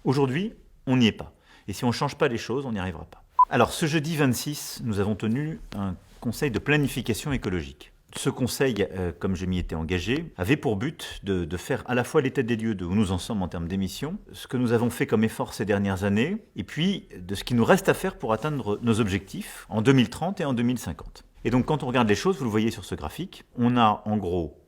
Aujourd'hui, on n'y est pas. Et si on ne change pas les choses, on n'y arrivera pas. Alors, ce jeudi 26, nous avons tenu un conseil de planification écologique. Ce conseil, comme je m'y étais engagé, avait pour but de faire à la fois l'état des lieux de où nous en sommes en termes d'émissions, ce que nous avons fait comme effort ces dernières années, et puis de ce qui nous reste à faire pour atteindre nos objectifs en 2030 et en 2050. Et donc quand on regarde les choses, vous le voyez sur ce graphique, on a en gros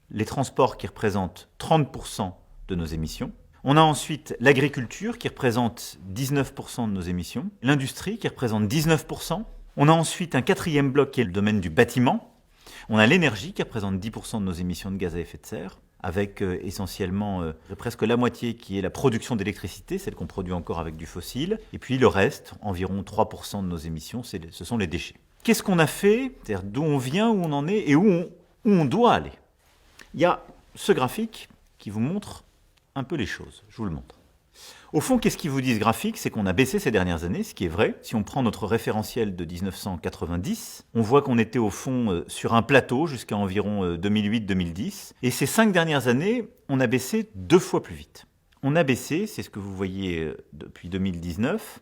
les transports qui représentent 30% de nos émissions. On a ensuite l'agriculture qui représente 19% de nos émissions, l'industrie qui représente 19%. On a ensuite un quatrième bloc qui est le domaine du bâtiment. On a l'énergie qui représente 10% de nos émissions de gaz à effet de serre, avec essentiellement presque la moitié qui est la production d'électricité, celle qu'on produit encore avec du fossile. Et puis le reste, environ 3% de nos émissions, ce sont les déchets. Qu'est-ce qu'on a fait? C'est-à-dire d'où on vient, où on en est et où on doit aller. Il y a ce graphique qui vous montre un peu les choses. Je vous le montre. Au fond, qu'est-ce qui vous dit ce graphique? C'est qu'on a baissé ces dernières années, ce qui est vrai. Si on prend notre référentiel de 1990, on voit qu'on était au fond sur un plateau jusqu'à environ 2008-2010. Et ces 5 dernières années, on a baissé 2 fois plus vite. On a baissé, c'est ce que vous voyez depuis 2019,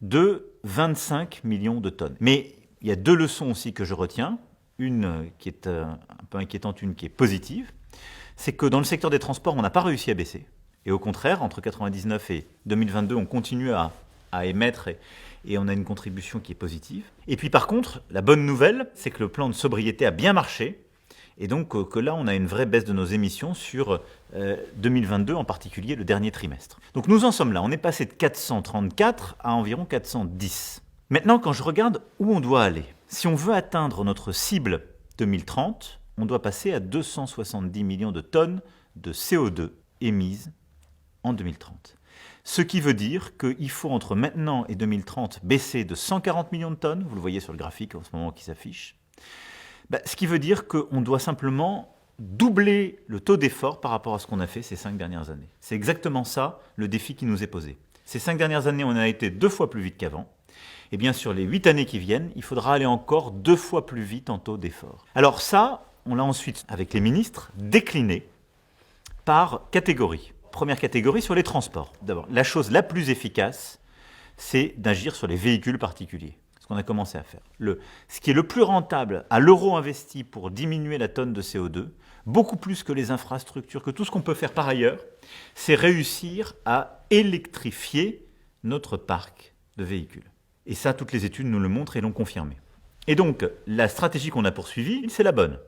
de 25 millions de tonnes. Mais il y a 2 leçons aussi que je retiens. Une qui est un peu inquiétante, une qui est positive. C'est que dans le secteur des transports, on n'a pas réussi à baisser. Et au contraire, entre 1999 et 2022, on continue à émettre et on a une contribution qui est positive. Et puis par contre, la bonne nouvelle, c'est que le plan de sobriété a bien marché. Et donc que là, on a une vraie baisse de nos émissions sur 2022, en particulier le dernier trimestre. Donc nous en sommes là. On est passé de 434 à environ 410. Maintenant, quand je regarde où on doit aller, si on veut atteindre notre cible 2030, on doit passer à 270 millions de tonnes de CO2 émises en 2030. Ce qui veut dire qu'il faut entre maintenant et 2030 baisser de 140 millions de tonnes, vous le voyez sur le graphique en ce moment qui s'affiche, ce qui veut dire qu'on doit simplement doubler le taux d'effort par rapport à ce qu'on a fait ces 5 dernières années. C'est exactement ça le défi qui nous est posé. Ces 5 dernières années, on a été 2 fois plus vite qu'avant. Et bien sur les 8 années qui viennent, il faudra aller encore 2 fois plus vite en taux d'effort. Alors ça, on l'a ensuite, avec les ministres, décliné par catégorie. Première catégorie sur les transports. D'abord, la chose la plus efficace, c'est d'agir sur les véhicules particuliers. Ce qu'on a commencé à faire. Ce qui est le plus rentable à l'euro investi pour diminuer la tonne de CO2, beaucoup plus que les infrastructures, que tout ce qu'on peut faire par ailleurs, c'est réussir à électrifier notre parc de véhicules. Et ça, toutes les études nous le montrent et l'ont confirmé. Et donc, la stratégie qu'on a poursuivie, c'est la bonne.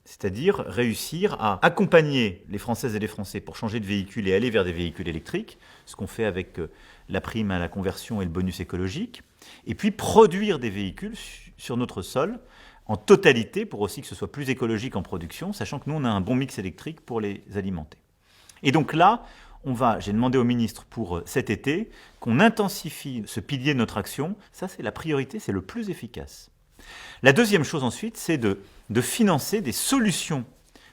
C'est-à-dire réussir à accompagner les Françaises et les Français pour changer de véhicule et aller vers des véhicules électriques, ce qu'on fait avec la prime à la conversion et le bonus écologique, et puis produire des véhicules sur notre sol en totalité pour aussi que ce soit plus écologique en production, sachant que nous, on a un bon mix électrique pour les alimenter. Et donc là, j'ai demandé au ministre pour cet été qu'on intensifie ce pilier de notre action. Ça, c'est la priorité, c'est le plus efficace. La deuxième chose ensuite, c'est de financer des solutions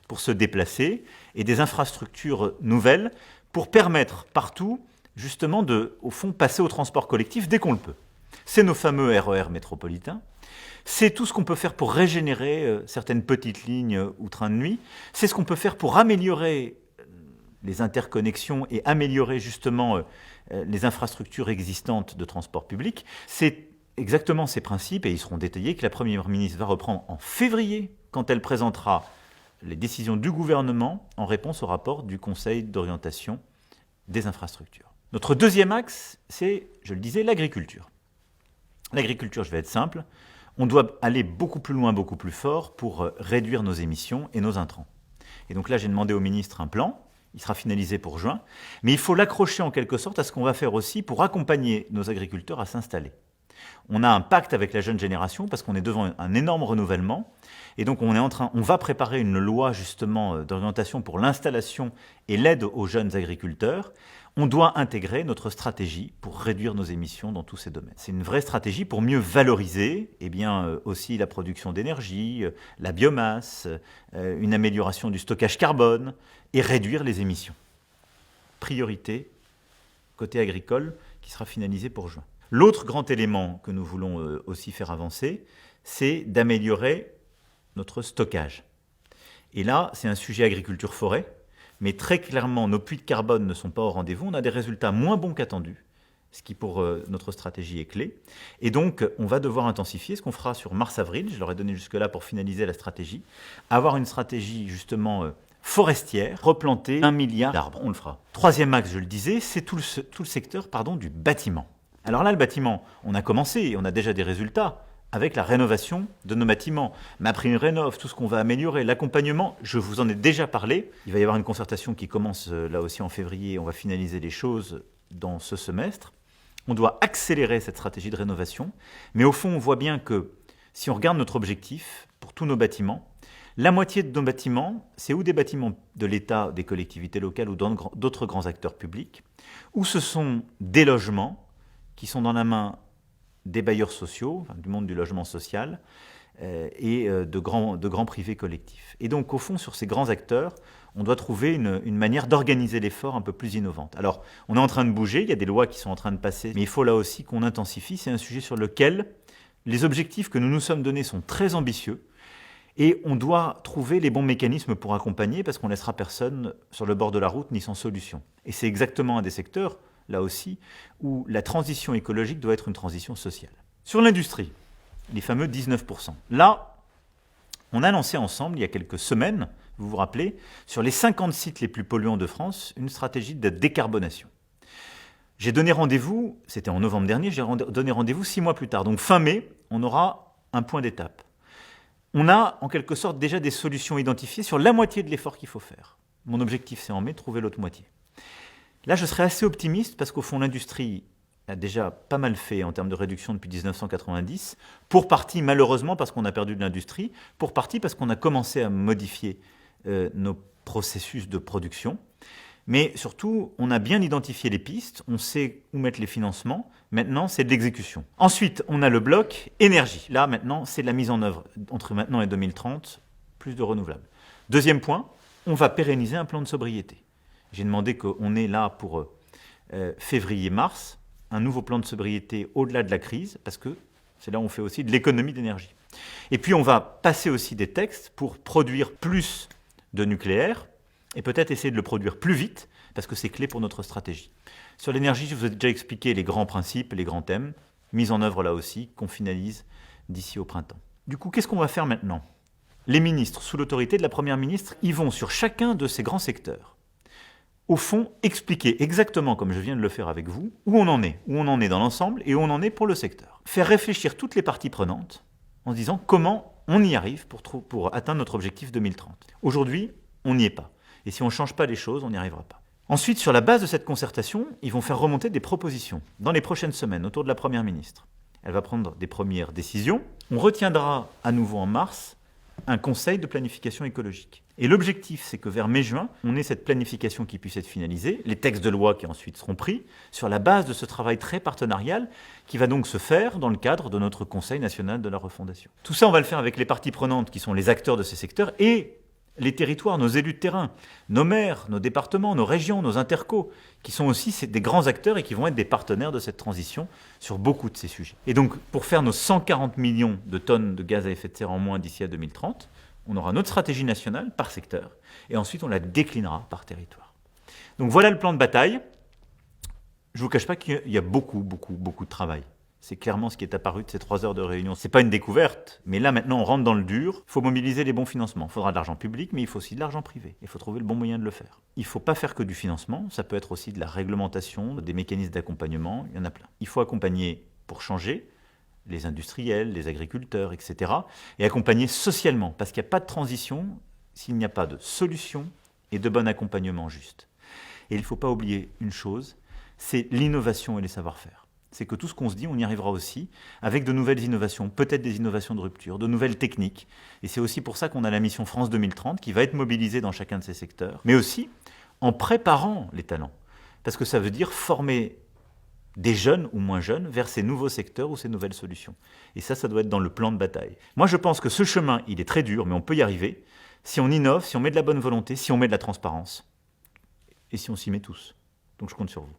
pour se déplacer et des infrastructures nouvelles pour permettre partout, justement, au fond, passer au transport collectif dès qu'on le peut. C'est nos fameux RER métropolitains. C'est tout ce qu'on peut faire pour régénérer certaines petites lignes ou trains de nuit. C'est ce qu'on peut faire pour améliorer les interconnexions et améliorer justement les infrastructures existantes de transport public. C'est exactement ces principes, et ils seront détaillés, que la Première ministre va reprendre en février, quand elle présentera les décisions du gouvernement en réponse au rapport du Conseil d'orientation des infrastructures. Notre deuxième axe, c'est, je le disais, l'agriculture. L'agriculture, je vais être simple, on doit aller beaucoup plus loin, beaucoup plus fort pour réduire nos émissions et nos intrants. Et donc là, j'ai demandé au ministre un plan. Il sera finalisé pour juin, mais il faut l'accrocher en quelque sorte à ce qu'on va faire aussi pour accompagner nos agriculteurs à s'installer. On a un pacte avec la jeune génération parce qu'on est devant un énorme renouvellement et donc on va préparer une loi justement d'orientation pour l'installation et l'aide aux jeunes agriculteurs. On doit intégrer notre stratégie pour réduire nos émissions dans tous ces domaines. C'est une vraie stratégie pour mieux valoriser aussi la production d'énergie, la biomasse, une amélioration du stockage carbone et réduire les émissions. Priorité côté agricole qui sera finalisé pour juin. L'autre grand élément que nous voulons aussi faire avancer, c'est d'améliorer notre stockage. Et là, c'est un sujet agriculture-forêt, Mais très clairement, nos puits de carbone ne sont pas au rendez-vous. On a des résultats moins bons qu'attendus, ce qui pour notre stratégie est clé. Et donc, on va devoir intensifier ce qu'on fera sur mars-avril. Je leur ai donné jusque-là pour finaliser la stratégie. Avoir une stratégie justement forestière, replanter 1 milliard d'arbres. On le fera. Troisième axe, je le disais, c'est tout le secteur du bâtiment. Alors là, le bâtiment, on a commencé et on a déjà des résultats avec la rénovation de nos bâtiments. MaPrimeRénov', tout ce qu'on va améliorer, l'accompagnement, je vous en ai déjà parlé. Il va y avoir une concertation qui commence là aussi en février. On va finaliser les choses dans ce semestre. On doit accélérer cette stratégie de rénovation. Mais au fond, on voit bien que si on regarde notre objectif pour tous nos bâtiments, la moitié de nos bâtiments, c'est ou des bâtiments de l'État, des collectivités locales ou d'autres grands acteurs publics, ou ce sont des logements qui sont dans la main des bailleurs sociaux, du monde du logement social, et de grands privés collectifs. Et donc, au fond, sur ces grands acteurs, on doit trouver une manière d'organiser l'effort un peu plus innovante. Alors, on est en train de bouger, il y a des lois qui sont en train de passer, mais il faut là aussi qu'on intensifie. C'est un sujet sur lequel les objectifs que nous nous sommes donnés sont très ambitieux, et on doit trouver les bons mécanismes pour accompagner, parce qu'on ne laissera personne sur le bord de la route ni sans solution. Et c'est exactement un des secteurs là aussi, où la transition écologique doit être une transition sociale. Sur l'industrie, les fameux 19%. Là, on a lancé ensemble, il y a quelques semaines, vous vous rappelez, sur les 50 sites les plus polluants de France, une stratégie de décarbonation. J'ai donné rendez-vous, c'était en novembre dernier, j'ai donné rendez-vous 6 mois plus tard. Donc fin mai, on aura un point d'étape. On a en quelque sorte déjà des solutions identifiées sur la moitié de l'effort qu'il faut faire. Mon objectif, c'est en mai, trouver l'autre moitié. Là, je serais assez optimiste parce qu'au fond, l'industrie a déjà pas mal fait en termes de réduction depuis 1990, pour partie malheureusement parce qu'on a perdu de l'industrie, pour partie parce qu'on a commencé à modifier nos processus de production. Mais surtout, on a bien identifié les pistes, on sait où mettre les financements, maintenant c'est de l'exécution. Ensuite, on a le bloc énergie. Là, maintenant, c'est de la mise en œuvre entre maintenant et 2030, plus de renouvelables. Deuxième point, on va pérenniser un plan de sobriété. J'ai demandé qu'on ait là pour février-mars un nouveau plan de sobriété au-delà de la crise, parce que c'est là où on fait aussi de l'économie d'énergie. Et puis on va passer aussi des textes pour produire plus de nucléaire, et peut-être essayer de le produire plus vite, parce que c'est clé pour notre stratégie. Sur l'énergie, je vous ai déjà expliqué les grands principes, les grands thèmes, mise en œuvre là aussi, qu'on finalise d'ici au printemps. Du coup, qu'est-ce qu'on va faire maintenant? Les ministres, sous l'autorité de la Première ministre, ils vont sur chacun de ces grands secteurs, au fond, expliquer exactement, comme je viens de le faire avec vous, où on en est dans l'ensemble et où on en est pour le secteur. Faire réfléchir toutes les parties prenantes en se disant comment on y arrive pour atteindre notre objectif 2030. Aujourd'hui, on n'y est pas. Et si on ne change pas les choses, on n'y arrivera pas. Ensuite, sur la base de cette concertation, ils vont faire remonter des propositions dans les prochaines semaines autour de la Première ministre. Elle va prendre des premières décisions. On retiendra à nouveau en mars un conseil de planification écologique. Et l'objectif, c'est que vers mai-juin, on ait cette planification qui puisse être finalisée, les textes de loi qui ensuite seront pris, sur la base de ce travail très partenarial qui va donc se faire dans le cadre de notre Conseil national de la refondation. Tout ça, on va le faire avec les parties prenantes qui sont les acteurs de ces secteurs et les territoires, nos élus de terrain, nos maires, nos départements, nos régions, nos intercos, qui sont aussi des grands acteurs et qui vont être des partenaires de cette transition sur beaucoup de ces sujets. Et donc, pour faire nos 140 millions de tonnes de gaz à effet de serre en moins d'ici à 2030, on aura notre stratégie nationale par secteur, et ensuite on la déclinera par territoire. Donc voilà le plan de bataille. Je ne vous cache pas qu'il y a beaucoup de travail. C'est clairement ce qui est apparu de ces 3 heures de réunion. Ce n'est pas une découverte, mais là maintenant on rentre dans le dur. Il faut mobiliser les bons financements. Il faudra de l'argent public, mais il faut aussi de l'argent privé. Il faut trouver le bon moyen de le faire. Il ne faut pas faire que du financement, ça peut être aussi de la réglementation, des mécanismes d'accompagnement, il y en a plein. Il faut accompagner pour changer les industriels, les agriculteurs, etc. Et accompagner socialement, parce qu'il n'y a pas de transition s'il n'y a pas de solution et de bon accompagnement juste. Et il ne faut pas oublier une chose, c'est l'innovation et les savoir-faire. C'est que tout ce qu'on se dit, on y arrivera aussi avec de nouvelles innovations, peut-être des innovations de rupture, de nouvelles techniques. Et c'est aussi pour ça qu'on a la mission France 2030 qui va être mobilisée dans chacun de ces secteurs, mais aussi en préparant les talents. Parce que ça veut dire former des jeunes ou moins jeunes vers ces nouveaux secteurs ou ces nouvelles solutions. Et ça doit être dans le plan de bataille. Moi, je pense que ce chemin, il est très dur, mais on peut y arriver si on innove, si on met de la bonne volonté, si on met de la transparence et si on s'y met tous. Donc je compte sur vous.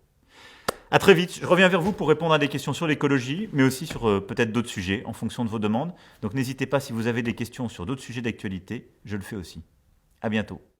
À très vite. Je reviens vers vous pour répondre à des questions sur l'écologie, mais aussi sur peut-être d'autres sujets en fonction de vos demandes. Donc n'hésitez pas, si vous avez des questions sur d'autres sujets d'actualité, je le fais aussi. À bientôt.